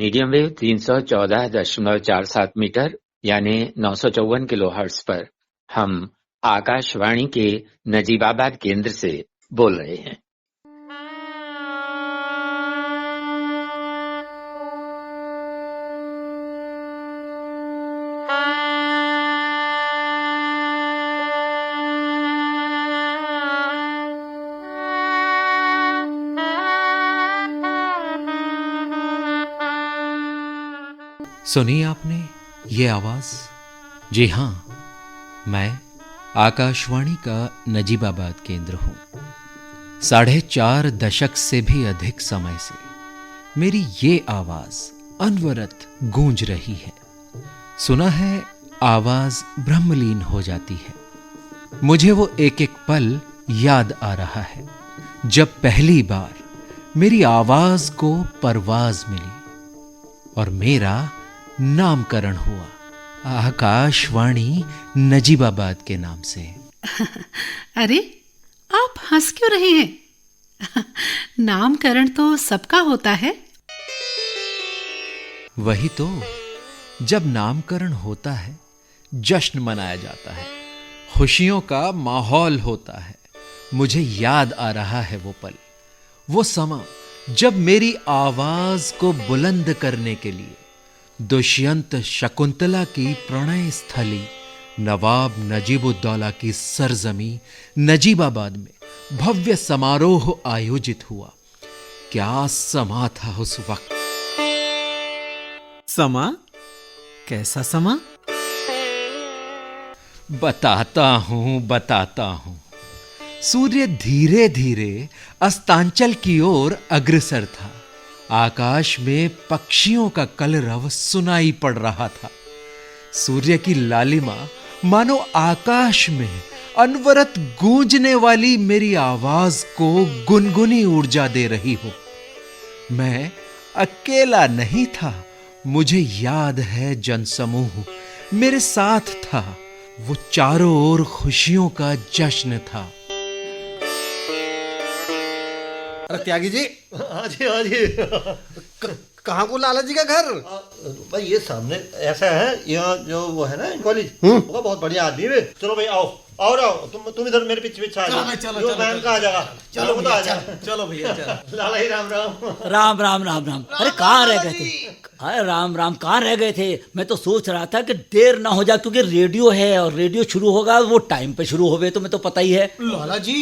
Medium wave 314.47 metre यानी 954 kilo hertz पर हम आकाशवाणी के नजीबाबाद केंद्र से बोल रहे हैं। सुनी आपने ये आवाज? जी हां, मैं आकाशवाणी का नजीबाबाद केंद्र हूं। 4.5 दशक से भी अधिक समय से मेरी ये आवाज अनवरत गूंज रही है। सुना है आवाज ब्रह्मलीन हो जाती है। मुझे वो एक एक पल याद आ रहा है जब पहली बार मेरी आवाज को परवाज मिली और मेरा नामकरण हुआ आकाशवाणी नजीबाबाद के नाम से। अरे, आप हंस क्यों रहे हैं? नामकरण तो सबका होता है। वही तो, जब नामकरण होता है जश्न मनाया जाता है, खुशियों का माहौल होता है। मुझे याद आ रहा है वो पल, वो समा जब मेरी आवाज को बुलंद करने के लिए दुष्यंत शकुंतला की प्रणय स्थली नवाब नजीबुद्दौला की सरजमी नजीबाबाद में भव्य समारोह आयोजित हुआ। क्या समा था उस वक्त। समा? कैसा समा? बताता हूं। सूर्य धीरे धीरे अस्तांचल की ओर अग्रसर था। आकाश में पक्षियों का कलरव सुनाई पड़ रहा था। सूर्य की लालिमा मानो आकाश में अनवरत गूंजने वाली मेरी आवाज को गुनगुनी ऊर्जा दे रही हो। मैं अकेला नहीं था। मुझे याद है जनसमूह मेरे साथ था। वो चारों ओर खुशियों का जश्न था। अरे त्यागी जी, हाँ जी कहाँ को लाला जी का घर? भाई ये सामने ऐसा है, यहाँ जो वो है ना कॉलेज, वो बहुत बढ़िया आदमी है। चलो भाई आओ, तुम इधर मेरे पीछे आ जाओ। चलो मैम का आ जाएगा। चलो भैया चलो। लाला ही राम। अरे कहाँ रह गए थे? अरे राम कहाँ रह गए थे? मैं तो सोच रहा था कि देर ना हो जाए, क्योंकि रेडियो है और रेडियो शुरू होगा वो टाइम पे शुरू होवे, तुम्हें तो पता ही है। लाला जी,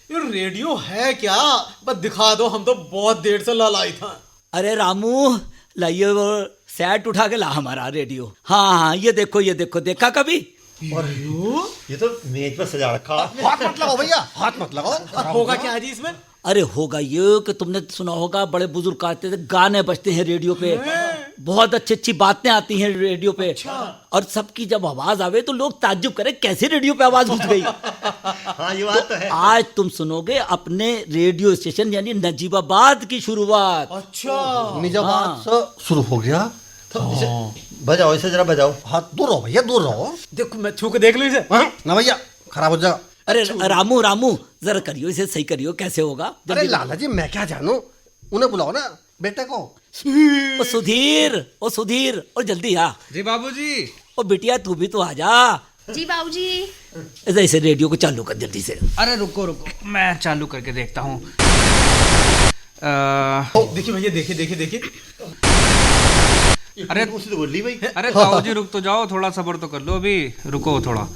ये रेडियो है क्या? बस दिखा दो, हम तो बहुत देर से लालाई था। अरे रामू, लाइए वो सेट उठा के ला हमारा रेडियो। हाँ, ये देखो देखा कभी? ये तो मेज पर सजा रखा। हाथ मत लगाओ भैया, हाथ मत लगाओ। होगा क्या जी इसमें? अरे होगा ये कि तुमने सुना होगा, बड़े बुजुर्ग कहते थे गाने बजते हैं रेडियो पे, बहुत अच्छी बातें आती हैं रेडियो पे। और सबकी जब आवाज आवे तो लोग ताज्जुब करे कैसे रेडियो पे आवाज घुस गई। हाँ, ये बात तो है। आज तुम सुनोगे अपने रेडियो स्टेशन यानी नजीबाबाद की शुरुआत। अच्छा, निजाबाद से शुरू हो गया। बजाओ इसे, जरा बजाओ। हाथ दूर रहो भैया, दूर रहो। देखो मैं छू के देख लूं इसे। ना भैया, खराब हो जाएगा। अरे रामू जरा करियो इसे, सही करियो, कैसे होगा? अरे लाला जी, मैं क्या जानू, उन्हें बुलाओ ना बेटे को। ओ सुधीर और जल्दी आ। जी बाबूजी। ओ बिटिया तू भी तो आ जा। जी बाबूजी। ऐसे रेडियो को चालू कर जल्दी से। अरे रुको मैं चालू करके देखता हूँ। देखिए भैया, देखिए। अरे उससे बोल ली भाई। अरे ताऊ जी रुक तो जाओ, थोड़ा सब्र तो कर लो, अभी रुको थोड़ा।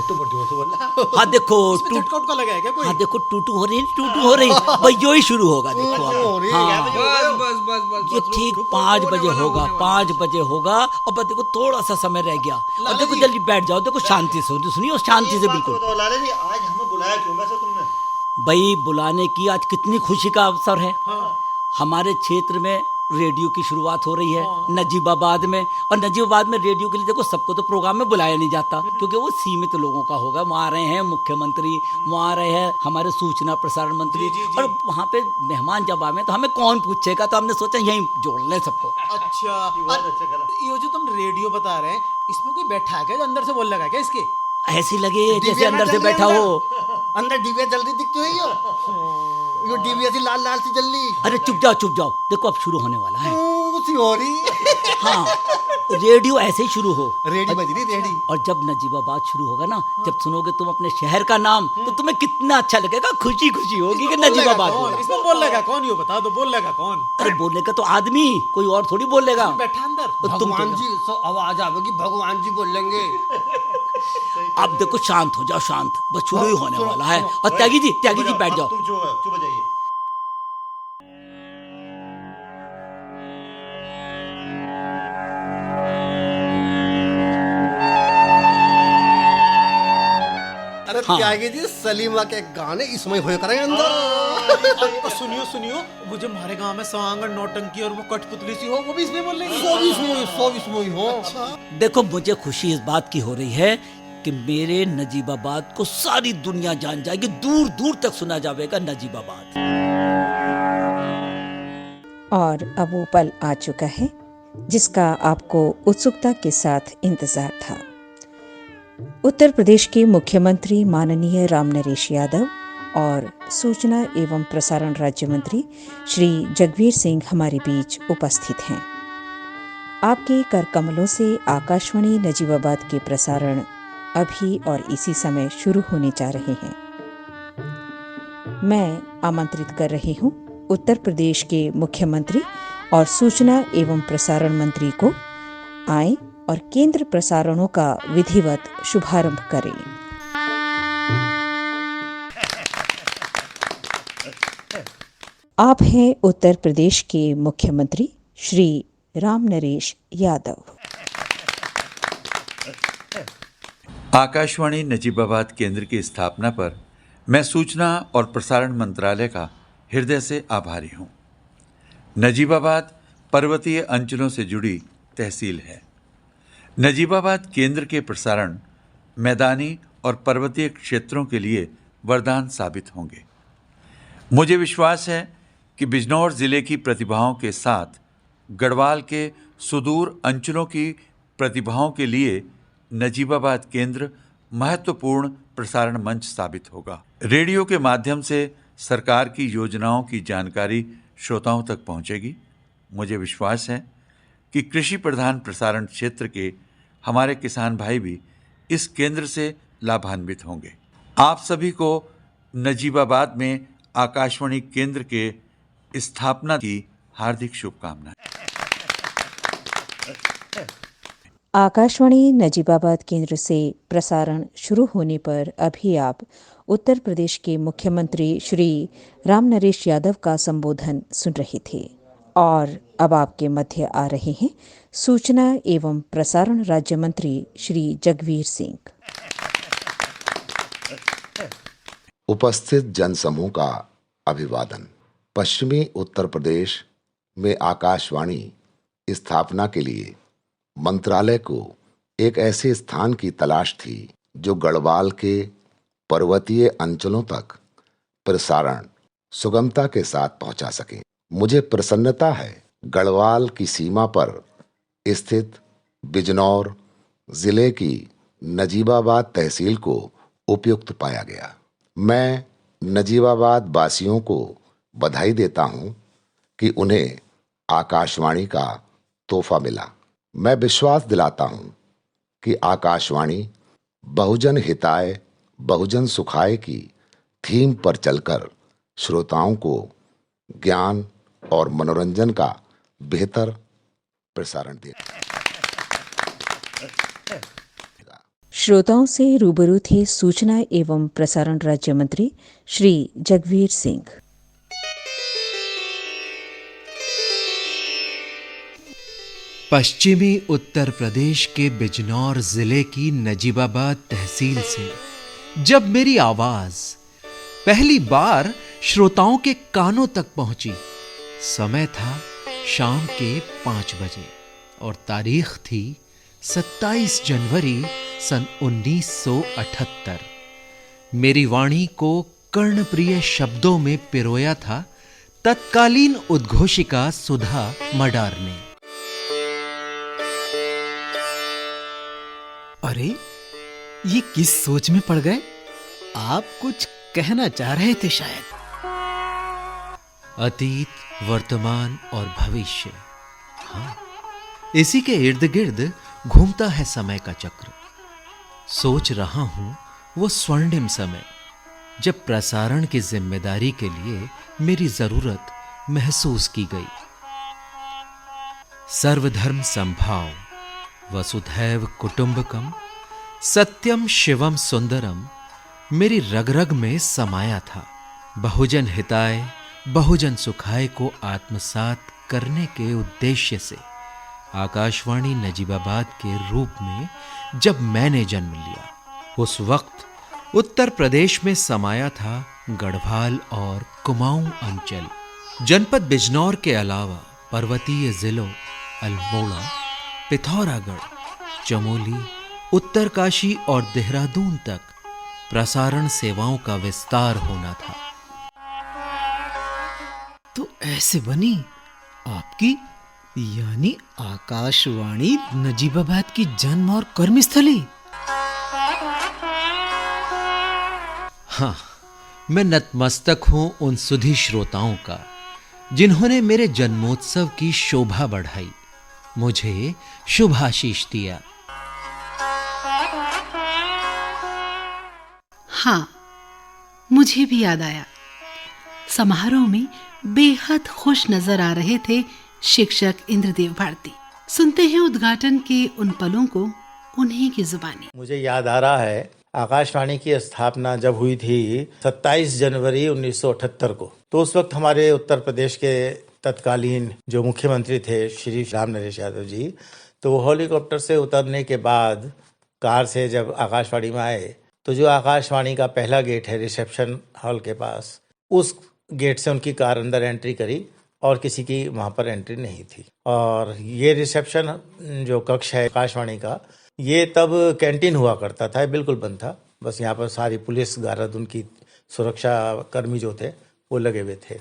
तो बड़ी जोर से बोल रहा। हाँ देखो झटका उटका लगा है क्या कोई? हाँ देखो टूटू हो रही भाई, यो ही शुरू होगा। देखो हाँ, बस ये ठीक 5 बजे होगा, 5 बजे होगा। और बस देखो थोड़ा सा समय रह गया, और देखो जल्दी बैठ जाओ। देखो शांति से सुनियो, शांति से बिल्कुल। लाला जी, आज हमें बुलाया क्यों वैसे तुमने? भाई बुलाने की आज कितनी खुशी का अवसर है। हमारे क्षेत्र में रेडियो की शुरुआत हो रही है नजीबाबाद में। और नजीबाबाद में रेडियो के लिए देखो सबको तो प्रोग्राम में बुलाया नहीं जाता, क्योंकि वो सीमित लोगों का होगा। वहाँ आ रहे हैं मुख्यमंत्री, वहाँ आ रहे हैं हमारे सूचना प्रसारण मंत्री, और वहाँ पे मेहमान जब आवे तो हमें कौन पूछेगा, तो हमने सोचा यहीं जोड़ लें सबको। अच्छा, ये जो तुम रेडियो बता रहे हैं, इसमें कोई बैठा है क्या? अंदर से बोल लगा क्या इसके? ऐसी लगे जैसे अंदर से बैठा हो। अंदर डिबिया जल रही दिखती है यो डिबिया सी लाल लाल सी जल रही। अरे चुप जाओ, देखो अब शुरू होने वाला है। सी हो रही। हाँ, रेडियो ऐसे ही शुरू हो। रेडी बज रही रेडी। और जब नजीबाबाद शुरू होगा ना, जब सुनोगे तुम अपने शहर का नाम, तो तुम्हें कितना अच्छा लगेगा, खुशी खुशी होगी कि नजीबाबाद बोला। इसमें बोलेगा कौन, यो बता दो, बोलेगा कौन? अरे बोलने का तो आदमी, कोई और थोड़ी बोलेगा। बैठा अंदर तो तुम भगवान जी आवाज आवेगी, भगवान जी बोलेंगे। अब देखो, शांत हो जाओ, शांत, बस शुरू ही होने वाला है। और त्यागी जी बैठ जाओ। तुम चुप हो जाइए। अरे हाँ। त्यागी जी, सलीमा के गाने इसमें होए करेंगे अंदर। सुनियो, वो जो हमारे गांव में सांगड़ नौटंकी और वो कठपुतली सी हो, वो भी इसमें बोल रही है। 24 में हो। देखो, मुझे खुशी इस बात की हो रही है कि मेरे नजीबाबाद को सारी दुनिया जान जाएगी, दूर दूर तक सुना जाएगा नजीबाबाद। और अब वो पल आ चुका है जिसका आपको उत्सुकता के साथ इंतजार था। उत्तर प्रदेश के मुख्यमंत्री माननीय रामनरेश यादव और सूचना एवं प्रसारण राज्य मंत्री श्री जगवीर सिंह हमारे बीच उपस्थित हैं। आपके कर कमलों से आकाशवाणी नजीबाबाद के प्रसारण अभी और इसी समय शुरू होने जा रहे हैं। मैं आमंत्रित कर रही हूँ उत्तर प्रदेश के मुख्यमंत्री और सूचना एवं प्रसारण मंत्री को आए और केंद्र प्रसारणों का विधिवत शुभारंभ करें। आप हैं उत्तर प्रदेश के मुख्यमंत्री श्री रामनरेश यादव। आकाशवाणी नजीबाबाद केंद्र की स्थापना पर मैं सूचना और प्रसारण मंत्रालय का हृदय से आभारी हूँ। नजीबाबाद पर्वतीय अंचलों से जुड़ी तहसील है। नजीबाबाद केंद्र के प्रसारण मैदानी और पर्वतीय क्षेत्रों के लिए वरदान साबित होंगे। मुझे विश्वास है कि बिजनौर जिले की प्रतिभाओं के साथ गढ़वाल के सुदूर अंचलों की प्रतिभाओं के लिए नजीबाबाद केंद्र महत्वपूर्ण प्रसारण मंच साबित होगा। रेडियो के माध्यम से सरकार की योजनाओं की जानकारी श्रोताओं तक पहुंचेगी। मुझे विश्वास है कि कृषि प्रधान प्रसारण क्षेत्र के हमारे किसान भाई भी इस केंद्र से लाभान्वित होंगे। आप सभी को नजीबाबाद में आकाशवाणी केंद्र के स्थापना की हार्दिक शुभकामनाएं। आकाशवाणी नजीबाबाद केंद्र से प्रसारण शुरू होने पर अभी आप उत्तर प्रदेश के मुख्यमंत्री श्री रामनरेश यादव का संबोधन सुन रहे थे। और अब आपके मध्य आ रहे हैं सूचना एवं प्रसारण राज्य मंत्री श्री जगवीर सिंह। उपस्थित जनसमूह का अभिवादन। पश्चिमी उत्तर प्रदेश में आकाशवाणी स्थापना के लिए मंत्रालय को एक ऐसे स्थान की तलाश थी जो गढ़वाल के पर्वतीय अंचलों तक प्रसारण सुगमता के साथ पहुंचा सके। मुझे प्रसन्नता है गढ़वाल की सीमा पर स्थित बिजनौर जिले की नजीबाबाद तहसील को उपयुक्त पाया गया। मैं नजीबाबाद वासियों को बधाई देता हूं कि उन्हें आकाशवाणी का तोहफा मिला। मैं विश्वास दिलाता हूं कि आकाशवाणी बहुजन हिताय बहुजन सुखाय की थीम पर चलकर श्रोताओं को ज्ञान और मनोरंजन का बेहतर प्रसारण देगा। श्रोताओं से रूबरू थे सूचना एवं प्रसारण राज्य मंत्री श्री जगवीर सिंह। पश्चिमी उत्तर प्रदेश के बिजनौर जिले की नजीबाबाद तहसील से जब मेरी आवाज पहली बार श्रोताओं के कानों तक पहुंची, समय था शाम के 5 बजे और तारीख थी 27 जनवरी सन 1978। मेरी वाणी को कर्णप्रिय शब्दों में पिरोया था तत्कालीन उद्घोषिका सुधा मडार ने। अरे, ये किस सोच में पड़ गए? आप कुछ कहना चाह रहे थे शायद। अतीत, वर्तमान और भविष्य, हाँ, इसी के इर्द गिर्द घूमता है समय का चक्र। सोच रहा हूं वो स्वर्णिम समय जब प्रसारण की जिम्मेदारी के लिए मेरी जरूरत महसूस की गई। सर्वधर्म संभाव, वसुधैव कुटुंबकम, सत्यम शिवम सुंदरम मेरी रग रग में समाया था। बहुजन हिताय बहुजन सुखाय को आत्मसात करने के उद्देश्य से आकाशवाणी नजीबाबाद के रूप में जब मैंने जन्म लिया, उस वक्त उत्तर प्रदेश में समाया था गढ़वाल और कुमाऊं अंचल। जनपद बिजनौर के अलावा पर्वतीय जिलों अल्मोड़ा, पिथौरागढ़, चमोली, उत्तरकाशी और देहरादून तक प्रसारण सेवाओं का विस्तार होना था। तो ऐसे बनी आपकी यानी आकाशवाणी नजीबाबाद की जन्म और कर्मस्थली। हाँ, मैं नतमस्तक हूं उन सुधी श्रोताओं का जिन्होंने मेरे जन्मोत्सव की शोभा बढ़ाई, मुझे शुभाशीष दिया। हाँ, मुझे भी याद आया। समारोह में बेहद खुश नजर आ रहे थे शिक्षक इंद्रदेव भारती। सुनते हैं उद्घाटन के उन पलों को उन्हीं की जुबानी। मुझे याद आ रहा है आकाशवाणी की स्थापना जब हुई थी 27 जनवरी 1978 को, तो उस वक्त हमारे उत्तर प्रदेश के तत्कालीन जो मुख्यमंत्री थे श्री राम नरेश यादव जी, तो वो हेलीकॉप्टर से उतरने के बाद कार से जब आकाशवाणी में आए, तो जो आकाशवाणी का पहला गेट है रिसेप्शन हॉल के पास, उस गेट से उनकी कार अंदर एंट्री करी और किसी की वहाँ पर एंट्री नहीं थी। और ये रिसेप्शन जो कक्ष है आकाशवाणी का, ये तब कैंटीन हुआ करता था, बिल्कुल बंद था। बस यहाँ पर सारी पुलिस गार्ड, उनकी सुरक्षा कर्मी जो थे वो लगे हुए थे।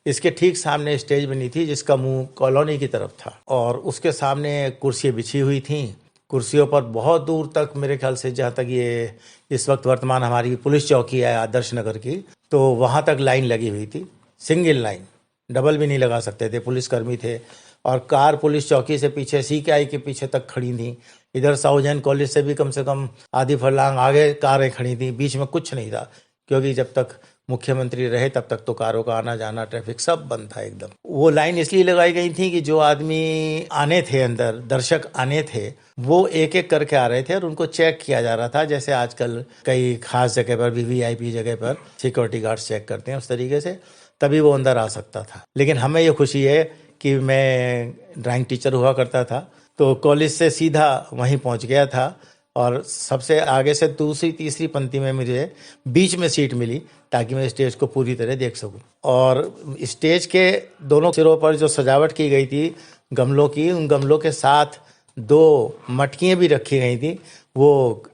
इसके ठीक सामने स्टेज बनी थी जिसका मुंह कॉलोनी की तरफ था और उसके सामने कुर्सियाँ बिछी हुई थीं। कुर्सियों पर बहुत दूर तक, मेरे ख्याल से जहाँ तक ये इस वक्त वर्तमान हमारी पुलिस चौकी है आदर्श नगर की, तो वहाँ तक लाइन लगी हुई थी, सिंगल लाइन, डबल भी नहीं लगा सकते थे, पुलिसकर्मी थे। और कार पुलिस चौकी से पीछे CKI के पीछे तक खड़ी थी। इधर साउजन कॉलेज से भी कम से कम आधी फरलांग आगे कारें खड़ी थी, बीच में कुछ नहीं था, क्योंकि जब तक मुख्यमंत्री रहे तब तक तो कारों का आना जाना, ट्रैफिक सब बंद था एकदम। वो लाइन इसलिए लगाई गई थी कि जो आदमी आने थे अंदर, दर्शक आने थे, वो एक एक करके आ रहे थे और उनको चेक किया जा रहा था, जैसे आजकल कई खास जगह पर भी VIP जगह पर सिक्योरिटी गार्ड्स चेक करते हैं, उस तरीके से तभी वो अंदर आ सकता था। लेकिन हमें ये खुशी है कि मैं ड्राइंग टीचर हुआ करता था, तो कॉलेज से सीधा वहीं पहुंच गया था और सबसे आगे से दूसरी तीसरी पंक्ति में मुझे बीच में सीट मिली ताकि मैं स्टेज को पूरी तरह देख सकूं। और स्टेज के दोनों सिरों पर जो सजावट की गई थी गमलों की, उन गमलों के साथ 2 मटकियाँ भी रखी गई थी। वो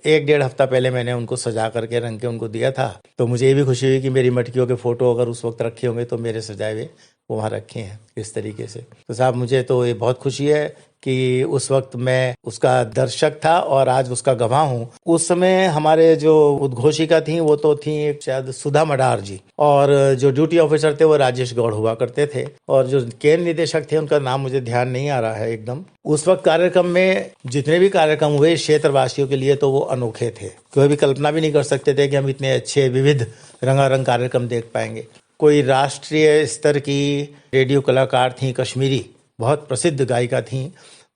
1-1.5 हफ्ता पहले मैंने उनको सजा करके रंग के उनको दिया था। तो मुझे ये भी खुशी हुई कि मेरी मटकियों के फोटो अगर उस वक्त रखे होंगे तो मेरे सजाए हुए वो वहाँ रखे हैं इस तरीके से। तो साहब, मुझे तो ये बहुत खुशी है कि उस वक्त मैं उसका दर्शक था और आज उसका गवाह हूँ। उस समय हमारे जो उद्घोषिका थी वो तो थी शायद सुधा मडार जी, और जो ड्यूटी ऑफिसर थे वो राजेश गौड़ हुआ करते थे, और जो केंद्र निदेशक थे उनका नाम मुझे ध्यान नहीं आ रहा है एकदम। उस वक्त कार्यक्रम में जितने भी कार्यक्रम हुए क्षेत्रवासियों के लिए तो वो अनोखे थे। कोई भी कल्पना भी नहीं कर सकते थे कि हम इतने अच्छे विविध रंगारंग कार्यक्रम देख पाएंगे। कोई राष्ट्रीय स्तर की रेडियो कलाकार थी, कश्मीरी बहुत प्रसिद्ध गायिका थी,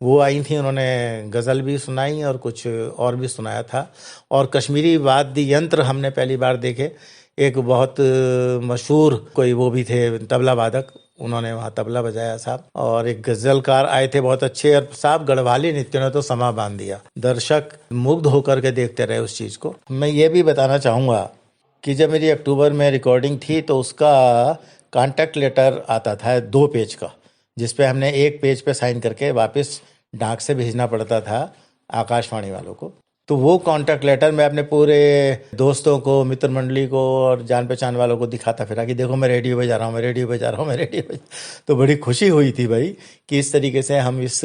वो आई थी, उन्होंने गज़ल भी सुनाई और कुछ और भी सुनाया था। और कश्मीरी वाद्य यंत्र हमने पहली बार देखे। एक बहुत मशहूर कोई वो भी थे तबला वादक, उन्होंने वहाँ तबला बजाया साहब। और एक गज़लकार आए थे बहुत अच्छे, और साहब गढ़वाली नृत्य ने तो समा बांध दिया। दर्शक मुग्ध होकर के देखते रहे उस चीज़ को। मैं ये भी बताना चाहूँगा कि जब मेरी अक्टूबर में रिकॉर्डिंग थी तो उसका कॉन्टैक्ट लेटर आता था 2 पेज का, जिसपे हमने 1 पेज पे साइन करके वापस डाक से भेजना पड़ता था आकाशवाणी वालों को। तो वो कॉन्टैक्ट लेटर मैं अपने पूरे दोस्तों को, मित्र मंडली को और जान पहचान वालों को दिखाता फिरा कि देखो मैं रेडियो पे जा रहा हूँ, मैं रेडियो पे जा रहा हूँ, मैं रेडियो पे। तो बड़ी खुशी हुई थी भाई कि इस तरीके से हम इस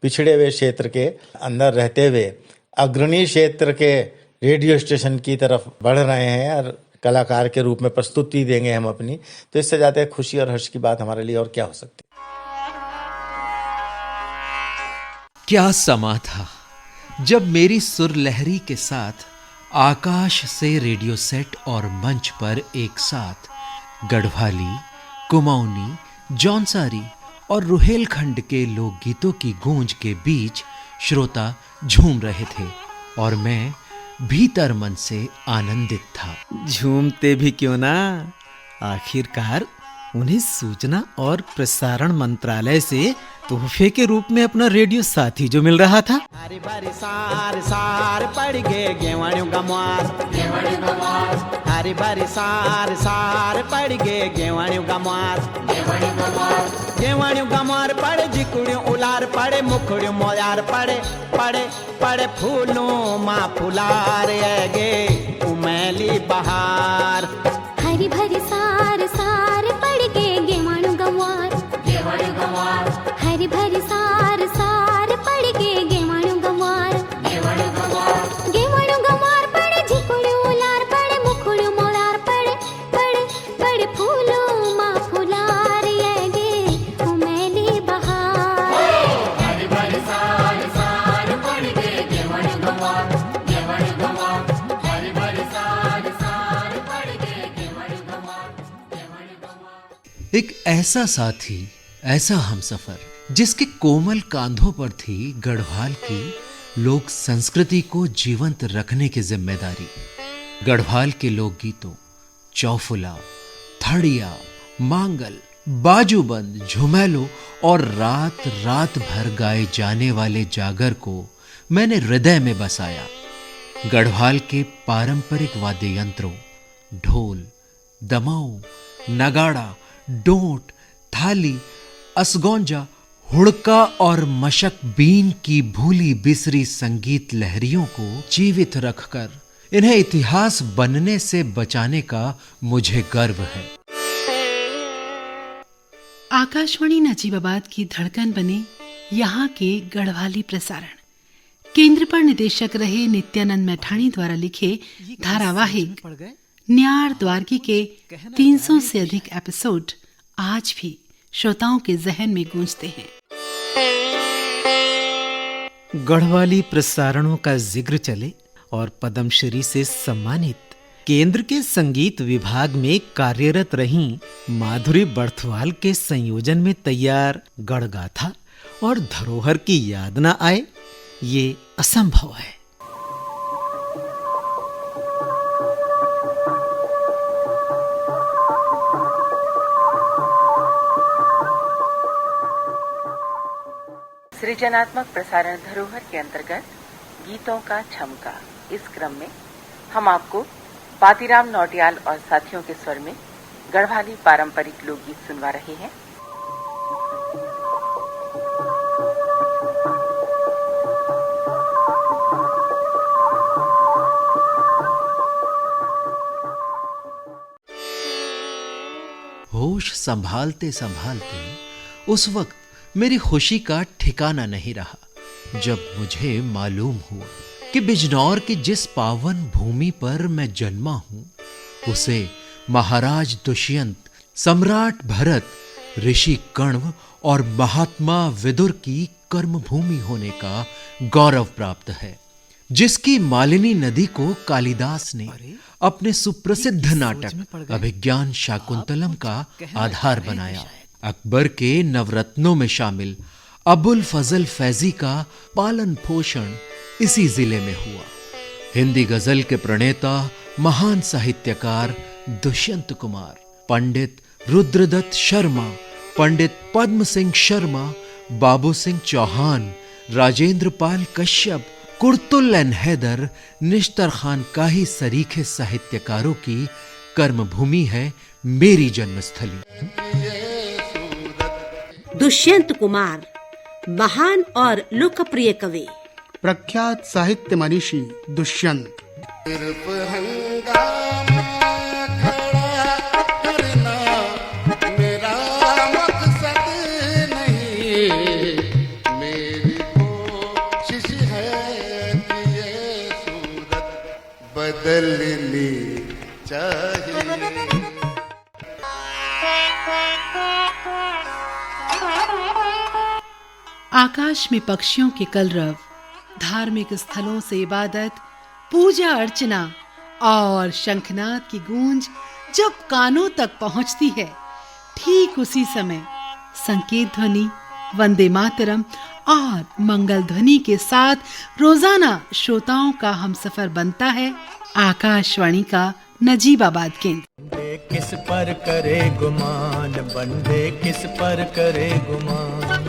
पिछड़े हुए क्षेत्र के अंदर रहते हुए अग्रणी क्षेत्र के रेडियो स्टेशन की तरफ बढ़ रहे हैं और कलाकार के रूप में प्रस्तुति देंगे हम अपनी, तो इससे ज़्यादा खुशी और हर्ष की बात हमारे लिए और क्या हो सकती। क्या समा था जब मेरी सुरलहरी के साथ आकाश से रेडियो सेट और मंच पर एक साथ गढ़वाली, कुमाऊनी, जौनसारी और रुहेलखंड के लोकगीतों की गूंज के बीच श्रोता झूम रहे थे और मैं भीतर मन से आनंदित था। झूमते भी क्यों ना, आखिरकार उन्हें सूचना और प्रसारण मंत्रालय से तोहफे के रूप में अपना रेडियो साथी जो मिल रहा था। हरी भरी सार सार पड़ गए गेवड़ियों गमवार, हरी भरी सार सार पड़ गए गेवड़ियों गमवार, गेवड़ियों गमवार पड़े जिकुड़ियों उलार पड़े मुखड़ियों मोयार पड़े पड़े पड़े फूलों माँ फुलार गे उमैली बहार। हरी भरी सार सार पड़ गए गेवड़ियों गमवार, हरी भरी सार सार पड़ गए गेवड़ियों गमवार, गेवड़ियों गमवार पड़े झिकुड़ियों उलार पड़े मुखड़ियों मोलार पड़े पड़े पड़े फूलों माँ फुलार गे उमैली बहार। हरी भरी सार सार पड़ गए गेवड़ियों गमवार, हरी भरी सार सार पड़ गए गेवड़ियों गमवार। एक ऐसा साथी, ऐसा हमसफर जिसके कोमल कांधों पर थी गढ़वाल की लोक संस्कृति को जीवंत रखने की जिम्मेदारी। गढ़वाल के लोकगीतों, चौफुला, थड़िया, मांगल, बाजूबंद, झुमैलो और रात रात भर गाए जाने वाले जागर को मैंने हृदय में बसाया। गढ़वाल के पारंपरिक वाद्य यंत्रों, ढोल, दमाऊ, नगाड़ा, डोंट, थाली, असगौंजा, हुड़का और मशक बीन की भूली बिसरी संगीत लहरियों को जीवित रखकर इन्हें इतिहास बनने से बचाने का मुझे गर्व है। आकाशवाणी नजीबाबाद की धड़कन बने यहाँ के गढ़वाली प्रसारण। केंद्र पर निदेशक रहे नित्यानंद मैठाणी द्वारा लिखे धारावाहिक न्यार द्वारकी के 300 से अधिक एपिसोड आज भी श्रोताओं के जहन में गूंजते हैं। गढ़वाली प्रसारणों का जिक्र चले और पद्मश्री से सम्मानित केंद्र के संगीत विभाग में कार्यरत रहीं माधुरी बर्थवाल के संयोजन में तैयार गढ़गाथा और धरोहर की याद न आए, ये असंभव है। सृजनात्मक प्रसारण धरोहर के अंतर्गत गीतों का छमका, इस क्रम में हम आपको पातीराम नौटियाल और साथियों के स्वर में गढ़वाली पारंपरिक लोकगीत सुनवा रहे हैं। होश संभालते संभालते उस वक्त मेरी खुशी का ठिकाना नहीं रहा जब मुझे मालूम हुआ कि बिजनौर की जिस पावन भूमि पर मैं जन्मा हूं उसे महाराज दुष्यंत, सम्राट भरत, ऋषि कण्व और महात्मा विदुर की कर्मभूमि होने का गौरव प्राप्त है, जिसकी मालिनी नदी को कालिदास ने अपने सुप्रसिद्ध नाटक अभिज्ञान शाकुंतलम का आधार बनाया। अकबर के नवरत्नों में शामिल अबुल फजल फैजी का पालन पोषण इसी जिले में हुआ। हिंदी गजल के प्रणेता महान साहित्यकार दुष्यंत कुमार, पंडित रुद्रदत्त शर्मा, पंडित पद्म सिंह शर्मा, बाबू सिंह चौहान, राजेंद्र पाल कश्यप, कुर्तुल एन हैदर, निश्तर खान का ही सरीखे साहित्यकारों की कर्मभूमि है मेरी जन्मस्थली। दुष्यंत कुमार महान और लोकप्रिय कवि, प्रख्यात साहित्य मनीषी दुष्यंत। मेरा मकसद नहीं, मेरी कोशिश है कि ये सूरत बदलनी चाहिए। आकाश में पक्षियों के कलरव, धार्मिक स्थलों से इबादत, पूजा अर्चना और शंखनाद की गूंज जब कानों तक पहुंचती है, ठीक उसी समय संकेत ध्वनि, वंदे मातरम और मंगल ध्वनि के साथ रोजाना श्रोताओं का हमसफर बनता है आकाशवाणी का नजीबाबाद केंद्र। किस पर करे गुमान, बंदे किस पर करे गुमान,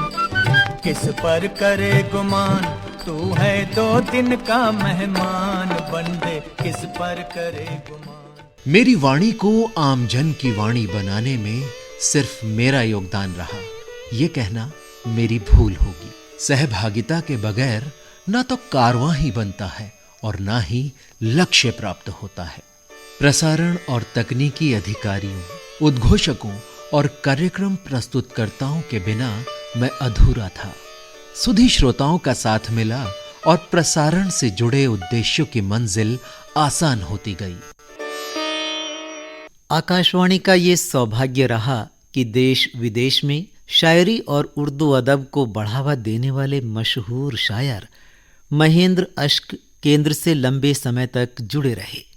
किस पर करे गुमान, तू है 2 दिन का मेहमान, बंदे किस पर करे गुमान। मेरी वाणी को आमजन की वाणी बनाने में सिर्फ मेरा योगदान रहा, ये कहना मेरी भूल होगी। सहभागिता के बगैर ना तो कारवां ही बनता है और ना ही लक्ष्य प्राप्त होता है। प्रसारण और तकनीकी अधिकारियों, उद्घोषकों और कार्यक्रम प्रस्तुतकर्ताओं के बिना मैं अधूरा था। सुधी श्रोताओं का साथ मिला और प्रसारण से जुड़े उद्देश्यों की मंजिल आसान होती गई। आकाशवाणी का ये सौभाग्य रहा कि देश विदेश में शायरी और उर्दू अदब को बढ़ावा देने वाले मशहूर शायर महेंद्र अश्क केंद्र से लंबे समय तक जुड़े रहे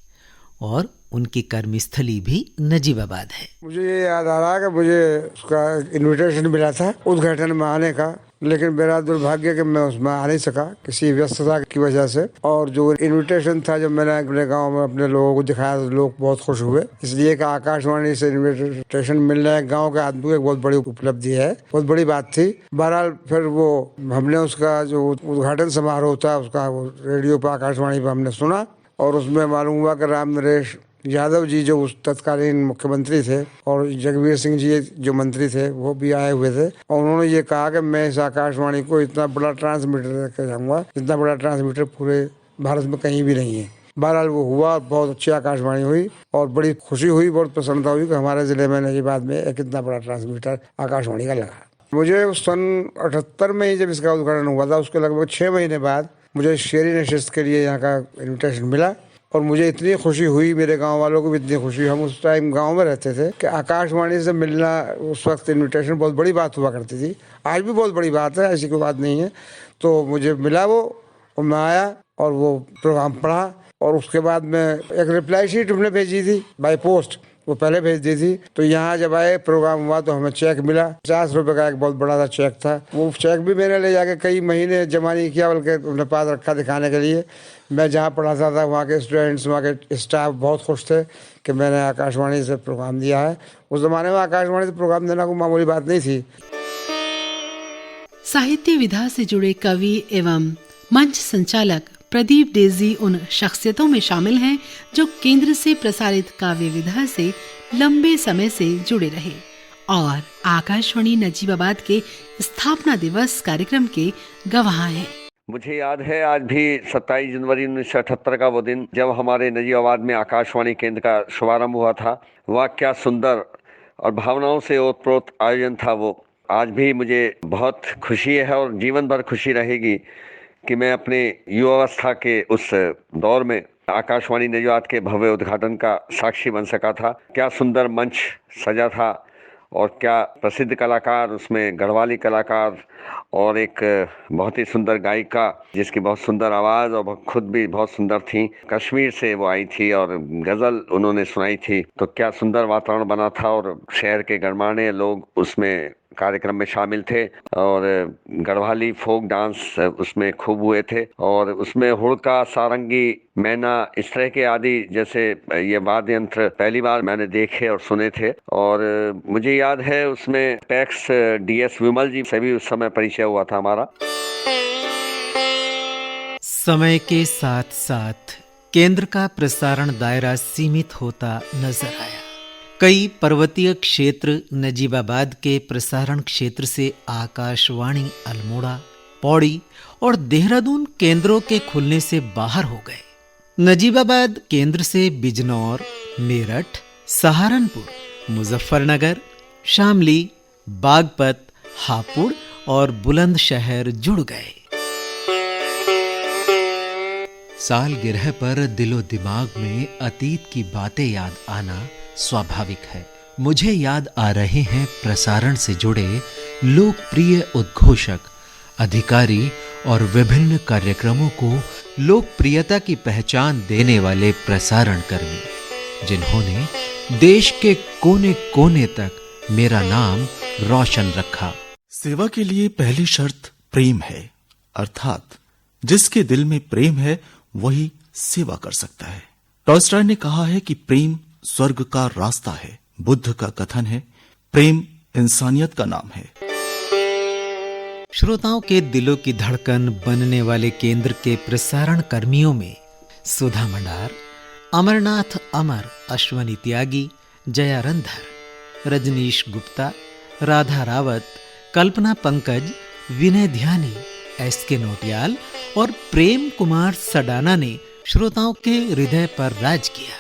और उनकी कर्मस्थली भी नजीबाबाद है। मुझे ये याद आ रहा है कि मुझे उसका इनविटेशन मिला था उद्घाटन में आने का, लेकिन मेरा दुर्भाग्य कि मैं उसमें आ नहीं सका किसी व्यस्तता की वजह से। और जो इनविटेशन था जब मैंने अपने गांव में अपने लोगों को दिखाया तो लोग बहुत खुश हुए, इसलिए कि आकाशवाणी से इनविटेशन मिलना गांव के आदमी को एक बहुत बड़ी उपलब्धि है, बहुत बड़ी बात थी। बहरहाल फिर वो हमने उसका जो उद्घाटन समारोह था उसका वो रेडियो पर आकाशवाणी पर हमने सुना और उसमें मालूम हुआ कि राम नरेश यादव जी जो उस तत्कालीन मुख्यमंत्री थे और जगबीर सिंह जी जो मंत्री थे वो भी आए हुए थे और उन्होंने ये कहा कि मैं इस आकाशवाणी को इतना बड़ा ट्रांसमीटर लेकर जाऊंगा जितना बड़ा ट्रांसमीटर पूरे भारत में कहीं भी नहीं है। बहरहाल वो हुआ, बहुत अच्छी आकाशवाणी हुई और बड़ी खुशी हुई, बहुत प्रसन्नता हुई कि हमारे जिले में नजीबाबाद में एक इतना बड़ा ट्रांसमीटर आकाशवाणी का लगा। मुझे सन 78 में ही जब इसका उद्घाटन हुआ था उसके लगभग 6 महीने बाद मुझे शेरी नशिस्त के लिए यहाँ का इन्विटेशन मिला और मुझे इतनी खुशी हुई, मेरे गांव वालों को भी इतनी खुशी। हम उस टाइम गांव में रहते थे कि आकाशवाणी से मिलना उस वक्त इनविटेशन बहुत बड़ी बात हुआ करती थी, आज भी बहुत बड़ी बात है, ऐसी कोई बात नहीं है। तो मुझे मिला वो और मैं आया और वो प्रोग्राम पढ़ा और उसके बाद में एक रिप्लाई शीट हमने भेजी थी बाय पोस्ट, वो पहले भेज दी थी। तो यहाँ जब आए प्रोग्राम हुआ तो हमें चेक मिला, 50 रुपए का एक बहुत बड़ा सा चेक था। वो चेक भी मैंने ले जाके कई महीने जमा नहीं किया बल्कि अपने पास रखा दिखाने के लिए। मैं जहाँ पढ़ाता था वहाँ के स्टूडेंट्स, वहाँ के स्टाफ बहुत खुश थे कि मैंने आकाशवाणी से प्रोग्राम दिया है। उस जमाने में आकाशवाणी से प्रोग्राम देना कोई मामूली बात नहीं थी। साहित्य विधा से जुड़े कवि एवं मंच संचालक प्रदीप डेजी उन शख्सियतों में शामिल हैं जो केंद्र से प्रसारित काव्य विधा से लंबे समय से जुड़े रहे और आकाशवाणी नजीबाबाद के स्थापना दिवस कार्यक्रम के गवाह हैं। मुझे याद है आज भी 27 जनवरी 1978 का वो दिन जब हमारे नजीबाबाद में आकाशवाणी केंद्र का शुभारंभ हुआ था। वह क्या सुंदर और भावनाओं से ओतप्रोत आयोजन था वो। आज भी मुझे बहुत खुशी है और जीवन भर खुशी रहेगी कि मैं अपने युवावस्था के उस दौर में आकाशवाणी नजीबाबाद के भव्य उद्घाटन का साक्षी बन सका था। क्या सुंदर मंच सजा था और क्या प्रसिद्ध कलाकार उसमें, गढ़वाली कलाकार और एक बहुत ही सुंदर गायिका जिसकी बहुत सुंदर आवाज़ और खुद भी बहुत सुंदर थी। कश्मीर से वो आई थी और गज़ल उन्होंने सुनाई थी। तो क्या सुंदर वातावरण बना था और शहर के गणमान्य लोग उसमें कार्यक्रम में शामिल थे और गढ़वाली फोक डांस उसमें खूब हुए थे और उसमें हुड़का, सारंगी, मैना, इस तरह के आदि जैसे ये वाद्य यंत्र पहली बार मैंने देखे और सुने थे। और मुझे याद है उसमें पैक्स DS विमल जी से भी उस समय परिचय हुआ था हमारा। समय के साथ साथ केंद्र का प्रसारण दायरा सीमित होता नजर आया। कई पर्वतीय क्षेत्र नजीबाबाद के प्रसारण क्षेत्र से आकाशवाणी अल्मोड़ा, पौड़ी और देहरादून केंद्रों के खुलने से बाहर हो गए। नजीबाबाद केंद्र से बिजनौर, मेरठ, सहारनपुर, मुजफ्फरनगर, शामली, बागपत, हापुड़ और बुलंदशहर जुड़ गए। सालगिरह पर दिलो दिमाग में अतीत की बातें याद आना स्वाभाविक है। मुझे याद आ रहे हैं प्रसारण से जुड़े लोकप्रिय उद्घोषक, अधिकारी और विभिन्न कार्यक्रमों को लोकप्रियता की पहचान देने वाले प्रसारण कर्मी, जिन्होंने देश के कोने कोने तक मेरा नाम रोशन रखा। सेवा के लिए पहली शर्त प्रेम है, अर्थात जिसके दिल में प्रेम है वही सेवा कर सकता है। टॉल्स्टॉय ने कहा है कि प्रेम स्वर्ग का रास्ता है। बुद्ध का कथन है, प्रेम इंसानियत का नाम है। श्रोताओं के दिलों की धड़कन बनने वाले केंद्र के प्रसारण कर्मियों में सुधा मंडार, अमरनाथ अमर, अश्वनी त्यागी, जया रंधर, रजनीश गुप्ता, राधा रावत, कल्पना पंकज, विनय ध्यानी, एसके नोटियाल और प्रेम कुमार सडाना ने श्रोताओं के हृदय पर राज किया।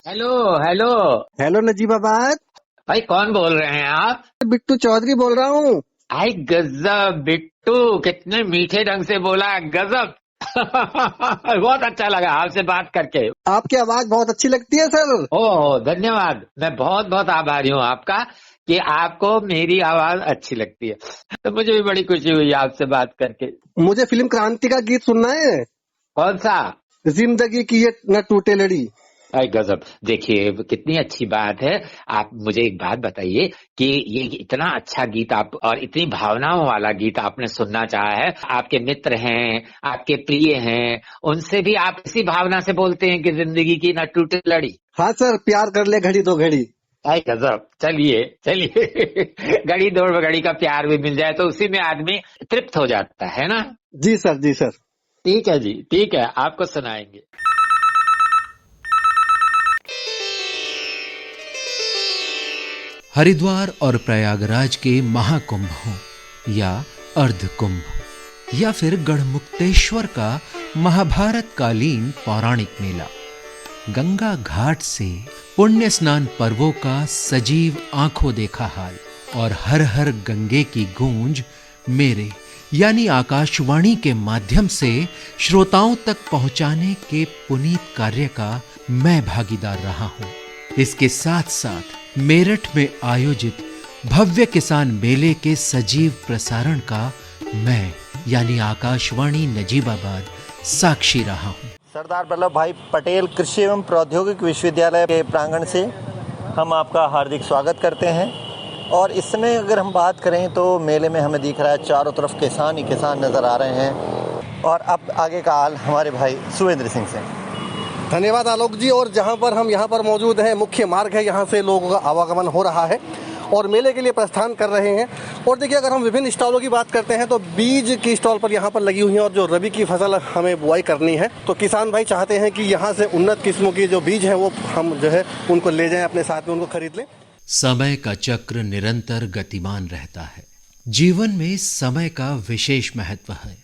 Hello hello hello Najibabad. भाई कौन बोल रहे हैं आप? बिट्टू चौधरी बोल रहा हूँ। आई गजब बिट्टू, कितने मीठे ढंग से बोला, गजब। बहुत अच्छा लगा आपसे बात करके। आपकी आवाज बहुत अच्छी लगती है सर। ओह धन्यवाद, मैं बहुत बहुत आभारी हूँ आपका कि आपको मेरी आवाज अच्छी लगती है। तो मुझे भी बड़ी खुशी हुई आपसे बात करके। मुझे फिल्म क्रांति का गीत सुनना है। कौन सा? जिंदगी की ये न टूटे लड़ी। अरे गजब, देखिए कितनी अच्छी बात है। आप मुझे एक बात बताइए कि ये इतना अच्छा गीत आप और इतनी भावनाओं वाला गीत आपने सुनना चाहा है, आपके मित्र हैं, आपके प्रिय हैं, उनसे भी आप इसी भावना से बोलते हैं कि जिंदगी की न टूटे लड़ी। हाँ सर, प्यार कर ले घड़ी दो घड़ी। अरे गजब, चलिए चलिए घड़ी दो घड़ी का प्यार भी मिल जाए तो उसी में आदमी तृप्त हो जाता है ना। जी सर, जी सर। ठीक है जी, ठीक है, आपको सुनाएंगे। हरिद्वार और प्रयागराज के महाकुंभ हो या अर्ध कुंभ या फिर गढ़मुक्तेश्वर का महाभारत कालीन पौराणिक मेला, गंगा घाट से पुण्य स्नान पर्वों का सजीव आंखों देखा हाल और हर हर गंगे की गूंज मेरे यानी आकाशवाणी के माध्यम से श्रोताओं तक पहुंचाने के पुनीत कार्य का मैं भागीदार रहा हूं। इसके साथ साथ मेरठ में आयोजित भव्य किसान मेले के सजीव प्रसारण का मैं यानी आकाशवाणी नजीबाबाद साक्षी रहा हूं। सरदार वल्लभ भाई पटेल कृषि एवं प्रौद्योगिकी विश्वविद्यालय के प्रांगण से हम आपका हार्दिक स्वागत करते हैं। और इस समय अगर हम बात करें तो मेले में हमें दिख रहा है चारों तरफ किसान ही किसान नजर आ रहे हैं। और अब आगे का हाल हमारे भाई सुरेंद्र सिंह से। धन्यवाद आलोक जी। और जहाँ पर हम यहाँ पर मौजूद हैं, मुख्य मार्ग है, यहाँ से लोगों का आवागमन हो रहा है और मेले के लिए प्रस्थान कर रहे हैं। और देखिए, अगर हम विभिन्न स्टॉलों की बात करते हैं तो बीज की स्टॉल पर यहाँ पर लगी हुई है और जो रबी की फसल हमें बुआई करनी है तो किसान भाई चाहते हैं कि यहाँ से उन्नत किस्मों की जो बीज है वो हम जो है उनको ले जाएं, अपने साथ में उनको खरीद लें। समय का चक्र निरंतर गतिमान रहता है। जीवन में समय का विशेष महत्व है।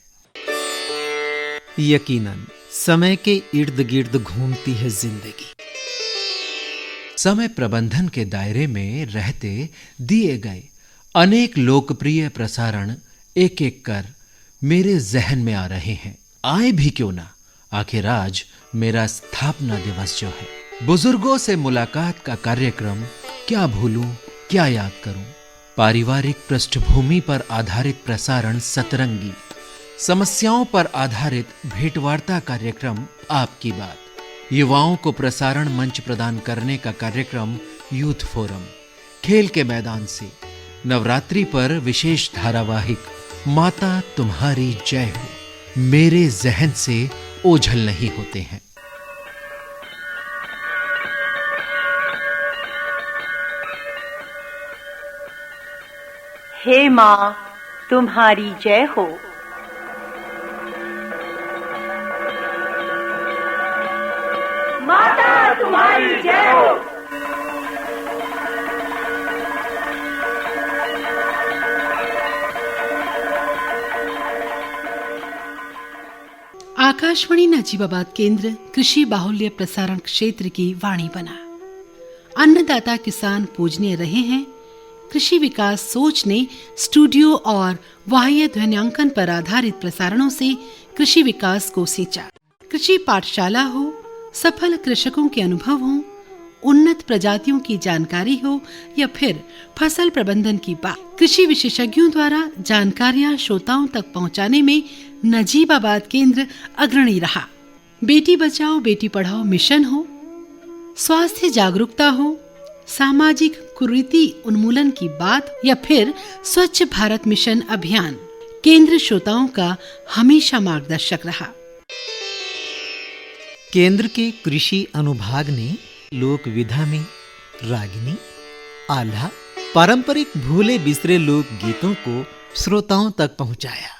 यकीनन समय के इर्द गिर्द घूमती है जिंदगी। समय प्रबंधन के दायरे में रहते दिए गए अनेक लोकप्रिय प्रसारण एक एक कर मेरे जहन में आ रहे हैं। आए भी क्यों ना, आखिर आज मेरा स्थापना दिवस जो है। बुजुर्गों से मुलाकात का कार्यक्रम क्या भूलूं, क्या याद करूं। पारिवारिक पृष्ठभूमि पर आधारित प्रसारण सतरंगी, समस्याओं पर आधारित भेंटवार्ता कार्यक्रम आपकी बात, युवाओं को प्रसारण मंच प्रदान करने का कार्यक्रम यूथ फोरम, खेल के मैदान से नवरात्रि पर विशेष धारावाहिक माता तुम्हारी जय हो मेरे जहन से ओझल नहीं होते हैं। हे माँ तुम्हारी जय हो। माता तुम्हारी जय हो। आकाशवाणी नजीबाबाद केंद्र कृषि बाहुल्य प्रसारण क्षेत्र की वाणी बना। अन्नदाता किसान पूजनीय रहे हैं। कृषि विकास सोच ने स्टूडियो और बाह्य ध्वन्यांकन पर आधारित प्रसारणों से कृषि विकास को सींचा। कृषि पाठशाला हो, सफल कृषकों के अनुभव हो, उन्नत प्रजातियों की जानकारी हो या फिर फसल प्रबंधन की बात, कृषि विशेषज्ञों द्वारा जानकारियां श्रोताओं तक पहुंचाने में नजीबाबाद केंद्र अग्रणी रहा। बेटी बचाओ बेटी पढ़ाओ मिशन हो, स्वास्थ्य जागरूकता हो, सामाजिक कुरीति उन्मूलन की बात या फिर स्वच्छ भारत मिशन अभियान, केंद्र श्रोताओं का हमेशा मार्गदर्शक रहा। केंद्र के कृषि अनुभाग ने लोक विधा में रागिनी, आल्हा, पारंपरिक भूले बिसरे लोक गीतों को श्रोताओं तक पहुंचाया।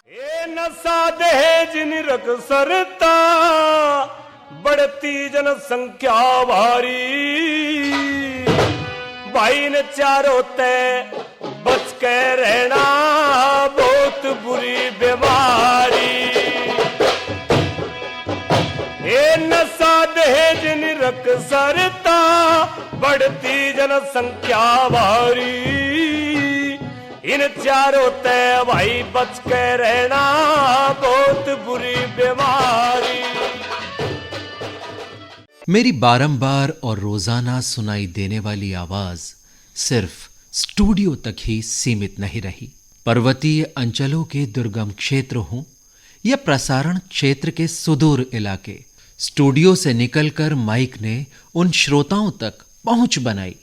नशा दहेज निरक सरता, बढ़ती जनसंख्या भारी, भाई ने चारों ते बच के रहना, बहुत बुरी बीमारी। ये नशा दहेज निरक सरता, बढ़ती जनसंख्या भारी, इन चारों ते भाई बच के रहना, बहुत बुरी बीमारी। मेरी बारंबार और रोजाना सुनाई देने वाली आवाज सिर्फ स्टूडियो तक ही सीमित नहीं रही। पर्वतीय अंचलों के दुर्गम क्षेत्र हों या प्रसारण क्षेत्र के सुदूर इलाके, स्टूडियो से निकलकर माइक ने उन श्रोताओं तक पहुंच बनाई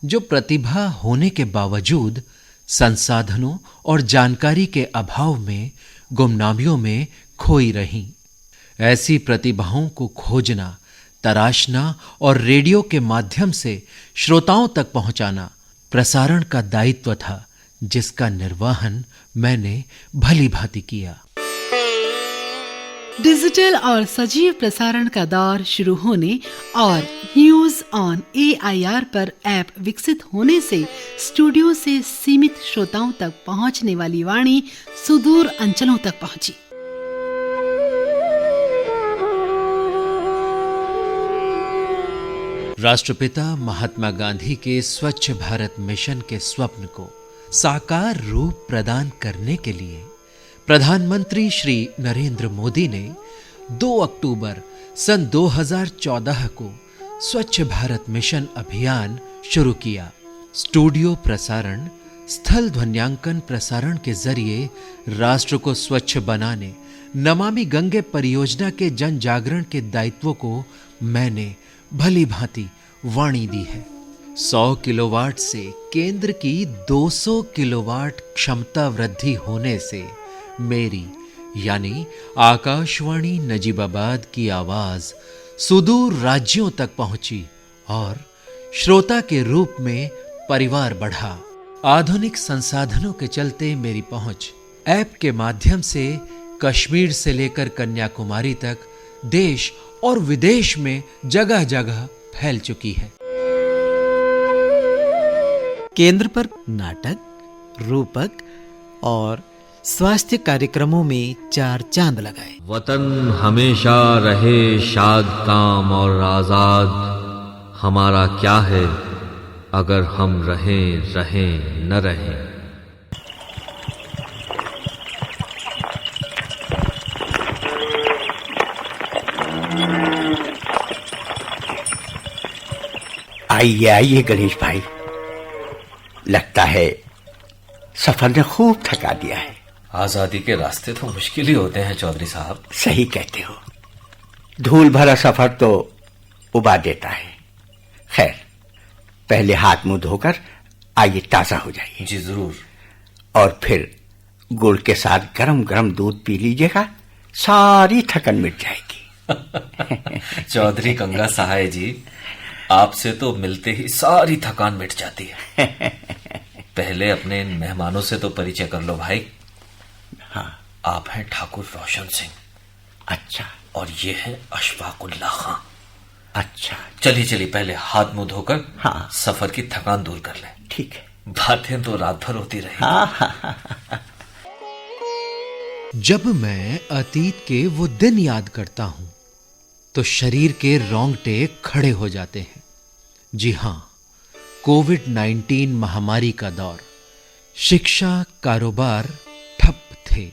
जो प्रतिभा होने के बावजूद संसाधनों और जानकारी के अभाव में गुमनामियों में खोई रहीं। ऐसी प्रतिभाओं को खोजना, तराशना और रेडियो के माध्यम से श्रोताओं तक पहुंचाना प्रसारण का दायित्व था, जिसका निर्वहन मैंने भली भांति किया। डिजिटल और सजीव प्रसारण का दौर शुरू होने और न्यूज ऑन AIR पर ऐप विकसित होने से स्टूडियो से सीमित श्रोताओं तक पहुंचने वाली वाणी सुदूर अंचलों तक पहुंची। राष्ट्रपिता महात्मा गांधी के स्वच्छ भारत मिशन के स्वप्न को साकार रूप प्रदान करने के लिए प्रधानमंत्री श्री नरेंद्र मोदी ने 2 अक्टूबर सन 2014 को स्वच्छ भारत मिशन अभियान शुरू किया। स्टूडियो प्रसारण, स्थल ध्वन्यांकन प्रसारण के जरिए राष्ट्र को स्वच्छ बनाने, नमामि गंगे परियोजना के जन जागरण के दायित्व को मैंने भली भांति वाणी दी है। 100 किलोवाट से केंद्र की 200 किलोवाट क्षमता वृद्धि होने से मेरी यानी आकाशवाणी नजीबाबाद की आवाज सुदूर राज्यों तक पहुंची और श्रोता के रूप में परिवार बढ़ा। आधुनिक संसाधनों के चलते मेरी पहुंच ऐप के माध्यम से कश्मीर से लेकर कन्याकुमारी तक देश और विदेश में जगह जगह फैल चुकी है। केंद्र पर नाटक, रूपक और स्वास्थ्य कार्यक्रमों में 4 चांद लगाए। वतन हमेशा रहे शाद काम और आजाद, हमारा क्या है अगर हम रहें न रहें। आइए आइए गणेश भाई, लगता है सफर ने खूब थका दिया है। आजादी के रास्ते तो मुश्किल ही होते हैं चौधरी साहब। सही कहते हो, धूल भरा सफर तो उबा देता है। खैर, पहले हाथ मुंह धोकर आइए ताजा हो जाइए। जी जरूर। और फिर गुड़ के साथ गरम गरम दूध पी लीजिएगा, सारी थकन मिट जाएगी। चौधरी गंगा सहाय जी, आपसे तो मिलते ही सारी थकान मिट जाती है। पहले अपने इन मेहमानों से तो परिचय कर लो भाई। हाँ। आप हैं ठाकुर रोशन सिंह। अच्छा। और ये है अशफाकुल्ला खां। अच्छा। चलिए पहले हाथ मुंह धोकर हाँ, सफर की थकान दूर कर लें। ठीक है। बातें तो रात भर होती रही। हाँ। जब मैं अतीत के वो दिन याद करता हूं तो शरीर के रोंगटे खड़े हो जाते हैं। जी हां, कोविड-19 महामारी का दौर, शिक्षा, कारोबार ठप थे।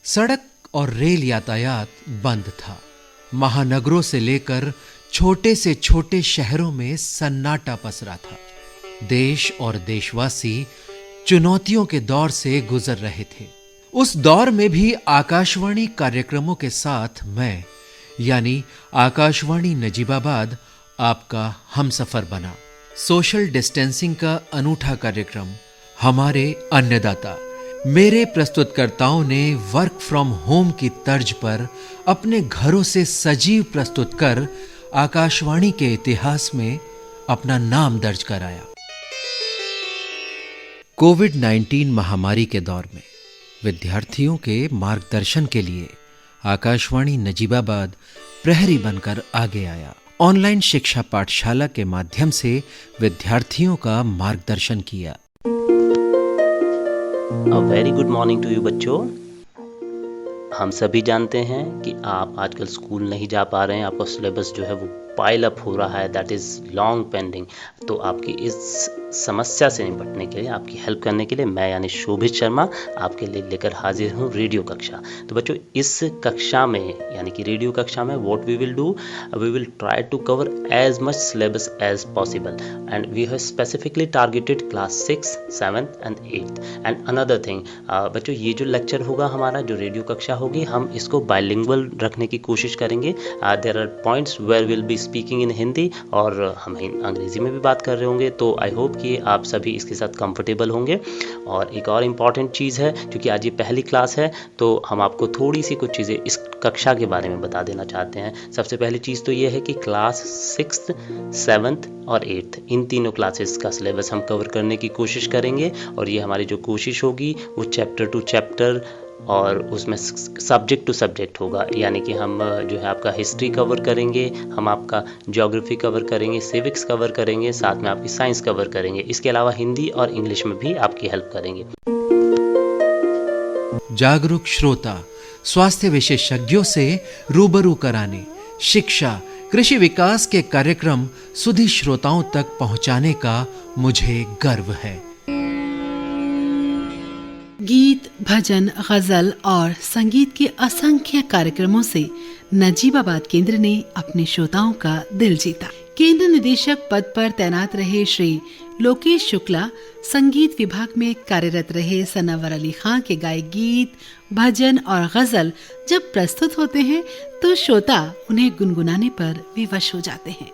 सड़क और रेल यातायात बंद था। महानगरों से लेकर छोटे से छोटे शहरों में सन्नाटा पसरा था। देश और देशवासी चुनौतियों के दौर से गुजर रहे थे। उस दौर में भी आकाशवाणी कार्यक्रमों के साथ मैं यानी आकाशवाणी नजीबाबाद आपका हमसफर बना। सोशल डिस्टेंसिंग का अनूठा कार्यक्रम, हमारे अन्नदाता, मेरे प्रस्तुतकर्ताओं ने वर्क फ्रॉम होम की तर्ज पर अपने घरों से सजीव प्रस्तुत कर आकाशवाणी के इतिहास में अपना नाम दर्ज कराया। कोविड-19 महामारी के दौर में विद्यार्थियों के मार्गदर्शन के लिए आकाशवाणी नजीबाबाद प्रहरी बनकर आगे आया। ऑनलाइन शिक्षा पाठशाला के माध्यम से विद्यार्थियों का मार्गदर्शन किया। Very good morning to you बच्चों। हम सभी जानते हैं कि आप आजकल स्कूल नहीं जा पा रहे हैं, आपका सिलेबस जो है वो पाइल अप हो रहा है, दैट इज़ लॉन्ग पेंडिंग। तो आपकी इस समस्या से निपटने के लिए, आपकी हेल्प करने के लिए मैं यानी शोभित शर्मा आपके लिए लेकर हाजिर हूँ रेडियो कक्षा। तो बच्चों, इस कक्षा में यानी कि रेडियो कक्षा में what we will do, we will try to cover as much syllabus as possible and we have specifically targeted class 6, 7th एंड 8th। एंड अनदर थिंग बच्चों, ये जो लेक्चर होगा हमारा, जो रेडियो कक्षा होगी, हम इसको बाइलिंगुअल रखने की कोशिश करेंगे। There are points where will be speaking in Hindi और हम अंग्रेजी में भी बात कर रहे होंगे। तो आई होप कि आप सभी इसके साथ कंफर्टेबल होंगे। और एक और इम्पॉर्टेंट चीज़ है, क्योंकि आज ये पहली क्लास है तो हम आपको थोड़ी सी कुछ चीज़ें इस कक्षा के बारे में बता देना चाहते हैं। सबसे पहली चीज़ तो ये है कि क्लास 6th, 7th और 8th इन तीनों क्लासेस का सिलेबस हम कवर करने की कोशिश करेंगे। और ये हमारी जो कोशिश होगी वो चैप्टर टू चैप्टर और उसमें सब्जेक्ट टू सब्जेक्ट होगा। यानी कि हम जो है आपका हिस्ट्री कवर करेंगे, हम आपका ज्योग्राफी कवर करेंगे, सिविक्स कवर करेंगे, साथ में आपकी साइंस कवर करेंगे। इसके अलावा हिंदी और इंग्लिश में भी आपकी हेल्प करेंगे। जागरूक श्रोता, स्वास्थ्य विशेषज्ञों से रूबरू कराने, शिक्षा, कृषि विकास के कार्यक्रम सुधी श्रोताओं तक पहुंचाने का मुझे गर्व है। गीत, भजन, गजल और संगीत के असंख्य कार्यक्रमों से नजीबाबाद केंद्र ने अपने श्रोताओं का दिल जीता। केंद्र निदेशक पद पर तैनात रहे श्री लोकेश शुक्ला संगीत विभाग में कार्यरत रहे सनावर अली खां के गाए गीत, भजन और गजल जब प्रस्तुत होते हैं तो श्रोता उन्हें गुनगुनाने पर विवश हो जाते हैं।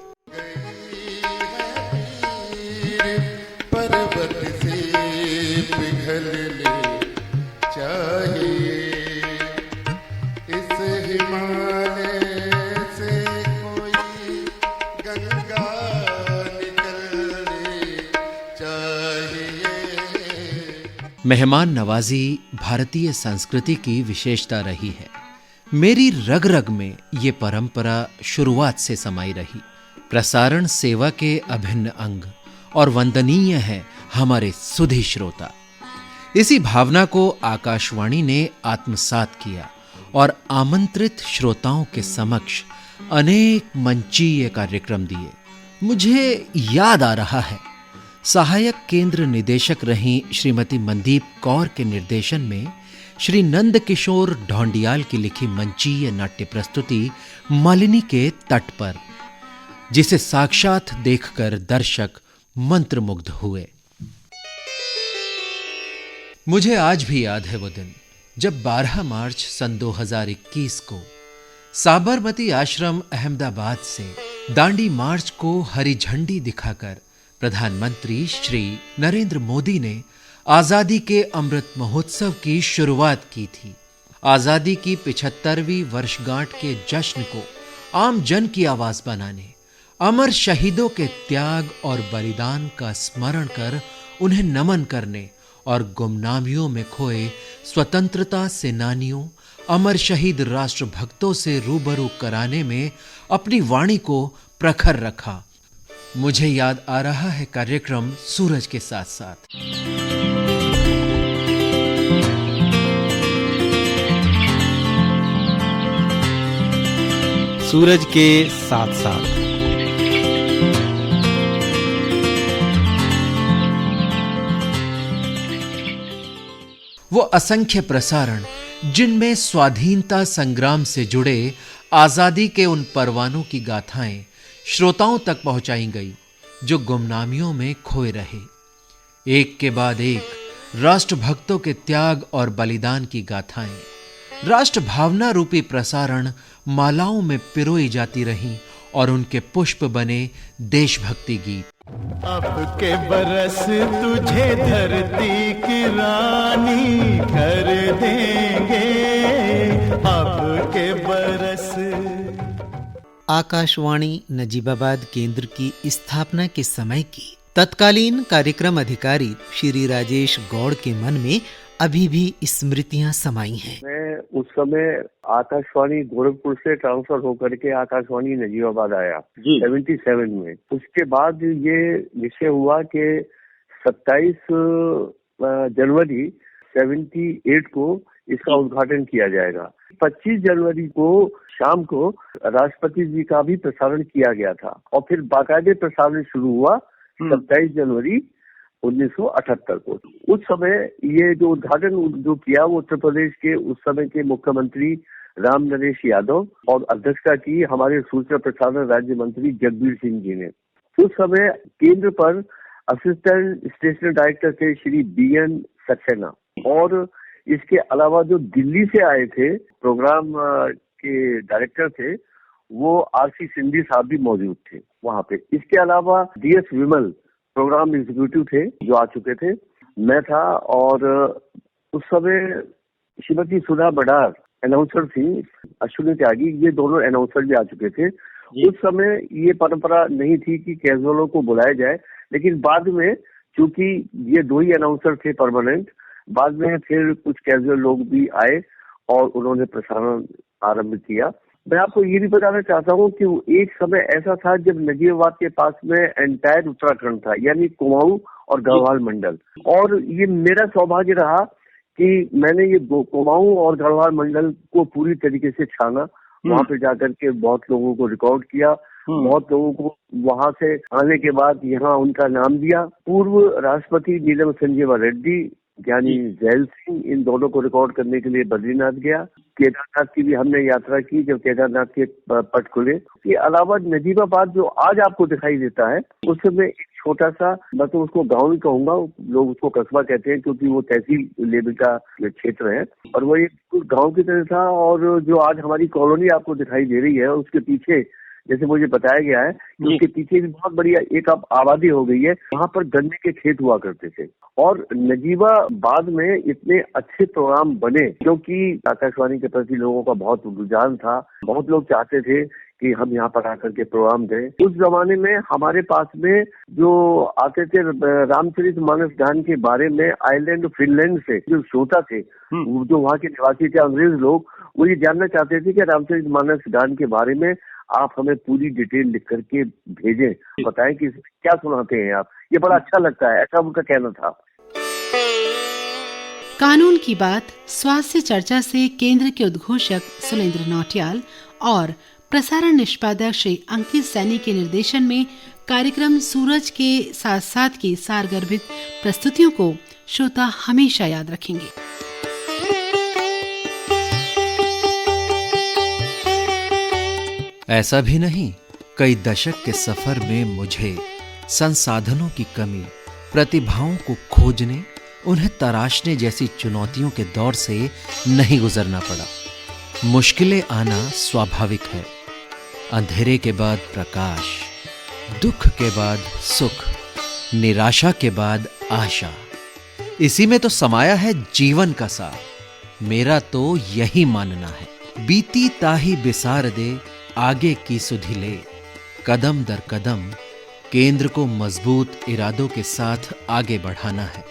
मेहमान नवाजी भारतीय संस्कृति की विशेषता रही है। मेरी रग रग में ये परंपरा शुरुआत से समाई रही। प्रसारण सेवा के अभिन्न अंग और वंदनीय है हमारे सुधी श्रोता। इसी भावना को आकाशवाणी ने आत्मसात किया और आमंत्रित श्रोताओं के समक्ष अनेक मंचीय कार्यक्रम दिए। मुझे याद आ रहा है, सहायक केंद्र निदेशक रहीं श्रीमती मनदीप कौर के निर्देशन में श्री नंद किशोर ढौंडियाल की लिखी मंचीय नाट्य प्रस्तुति मालिनी के तट पर, जिसे साक्षात देखकर दर्शक मंत्रमुग्ध हुए। मुझे आज भी याद है वो दिन जब 12 मार्च सन 2021 को साबरमती आश्रम अहमदाबाद से दांडी मार्च को हरी झंडी दिखाकर प्रधानमंत्री श्री नरेंद्र मोदी ने आजादी के अमृत महोत्सव की शुरुआत की थी। आजादी की 75वीं वर्षगांठ के जश्न को आम जन की आवाज बनाने, अमर शहीदों के त्याग और बलिदान का स्मरण कर उन्हें नमन करने और गुमनामियों में खोए स्वतंत्रता सेनानियों, अमर शहीद राष्ट्रभक्तों से रूबरू कराने में अपनी वाणी को प्रखर रखा। मुझे याद आ रहा है कार्यक्रम सूरज के साथ साथ। सूरज के साथ साथ वो असंख्य प्रसारण जिनमें स्वाधीनता संग्राम से जुड़े आजादी के उन परवानों की गाथाएं श्रोताओं तक पहुंचाई गई जो गुमनामियों में खोए रहे। एक के बाद एक राष्ट्रभक्तों के त्याग और बलिदान की गाथाएं, राष्ट्र भावना रूपी प्रसारण मालाओं में पिरोई जाती रहीं और उनके पुष्प बने देशभक्ति गीत। अब के बरस तुझे धरती की रानी कर देंगे, अब के बरस। आकाशवाणी नजीबाबाद केंद्र की स्थापना के समय की तत्कालीन कार्यक्रम अधिकारी श्री राजेश गौड़ के मन में अभी भी स्मृतियां समाई हैं। मैं उस समय आकाशवाणी गोरखपुर से ट्रांसफर होकर के आकाशवाणी नजीबाबाद आया 77 में। उसके बाद ये निश्चय हुआ कि 27 जनवरी 78 को इसका उद्घाटन किया जाएगा। 25 जनवरी को शाम को राष्ट्रपति जी का भी प्रसारण किया गया था और फिर बाकायदे प्रसारण शुरू हुआ 27 जनवरी 1978 को। उस समय ये जो उद्घाटन जो किया वो उत्तर प्रदेश के उस समय के मुख्यमंत्री राम नरेश यादव और अध्यक्षता की हमारे सूचना प्रसारण राज्य मंत्री जगबीर सिंह जी ने। उस समय केंद्र पर असिस्टेंट स्टेशन डायरेक्टर थे श्री BN सक्सेना और इसके अलावा जो दिल्ली से आए थे प्रोग्राम के डायरेक्टर थे वो RC सिंधी साहब भी मौजूद थे वहाँ पे। इसके अलावा DS विमल प्रोग्राम एग्जीक्यूटिव थे जो आ चुके थे, मैं था और उस समय श्रीमती सुधा बडार अनाउंसर थी, अश्विनी त्यागी, ये दोनों अनाउंसर भी आ चुके थे। उस समय ये परंपरा नहीं थी कि कैजुअलों को बुलाया जाए, लेकिन बाद में चूंकि ये दो ही अनाउंसर थे परमानेंट, बाद में फिर कुछ कैजुअल लोग भी आए और उन्होंने प्रसारण आरंभ किया। मैं आपको ये भी बताना चाहता हूँ कि एक समय ऐसा था जब नजीबाबाद के पास में एंटायर उत्तराखंड था, यानी कुमाऊं और गढ़वाल मंडल, और ये मेरा सौभाग्य रहा कि मैंने ये कुमाऊं और गढ़वाल मंडल को पूरी तरीके से छाना, वहां पे जाकर के बहुत लोगों को रिकॉर्ड किया, बहुत लोगों को वहां से आने के बाद यहाँ उनका नाम दिया। पूर्व राष्ट्रपति नीलम संजीवा रेड्डी, ज्ञानी जैल सिंह, इन दोनों को रिकॉर्ड करने के लिए बद्रीनाथ गया। केदारनाथ की भी हमने यात्रा की जब केदारनाथ के पट खुले। इसके अलावा नजीबाबाद जो आज आपको दिखाई देता है उस समय एक छोटा सा, मैं तो उसको गांव ही कहूंगा, लोग उसको कस्बा कहते हैं क्योंकि वो तहसील लेवल का क्षेत्र है, और वो एक गांव की तरह था। और जो आज हमारी कॉलोनी आपको दिखाई दे रही है उसके पीछे, जैसे मुझे बताया गया है कि उसके पीछे भी बहुत बड़ी एक आबादी हो गई है। वहाँ पर गन्ने के खेत हुआ करते थे और नजीबाबाद में इतने अच्छे प्रोग्राम बने क्योंकि आकाशवाणी के प्रति लोगों का बहुत रुझान था। बहुत लोग चाहते थे कि हम यहाँ पर आकर के प्रोग्राम दें। उस जमाने में हमारे पास में जो आते थे रामचरितमानस गान के बारे में आयरलैंड फिनलैंड से जो श्रोता थे, जो वहाँ के निवासी थे अंग्रेज लोग, वो ये जानना चाहते थे कि रामचरितमानस गान के बारे में आप हमें पूरी डिटेल लिख करके भेजें, बताएं कि क्या सुनाते हैं आप, ये बड़ा अच्छा लगता है, ऐसा उनका कहना था। कानून की बात स्वास्थ्य चर्चा से केंद्र के उद्घोषक सुरेंद्र नौटियाल और प्रसारण निष्पादक श्री अंकित सैनी के निर्देशन में कार्यक्रम सूरज के साथ साथ की सारगर्भित प्रस्तुतियों को श्रोता हमेशा याद रखेंगे। ऐसा भी नहीं, कई दशक के सफर में मुझे संसाधनों की कमी, प्रतिभाओं को खोजने, उन्हें तराशने जैसी चुनौतियों के दौर से नहीं गुजरना पड़ा। मुश्किलें आना स्वाभाविक है। अंधेरे के बाद प्रकाश, दुख के बाद सुख, निराशा के बाद आशा, इसी में तो समाया है जीवन का सार। मेरा तो यही मानना है। बीती ताही बिसार दे, आगे की सुधि ले, कदम दर कदम केंद्र को मजबूत इरादों के साथ आगे बढ़ाना है।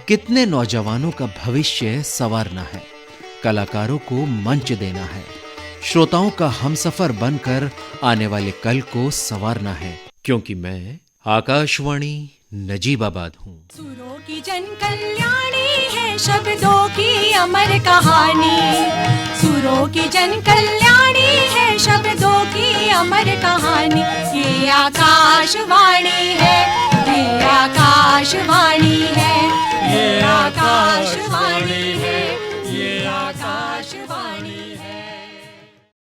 कितने नौजवानों का भविष्य संवारना है, कलाकारों को मंच देना है, श्रोताओं का हमसफर बनकर आने वाले कल को संवारना है, क्योंकि मैं आकाशवाणी नजीबाबाद हूँ। सुरों की जन कल्याणी है, शब्दों की अमर कहानी। सुरों की जन कल्याणी है, शब्दों की अमर कहानी। ये आकाशवाणी है, ये आकाशवाणी है, ये आकाशवाणी है, ये आकाश आकाशवाणी।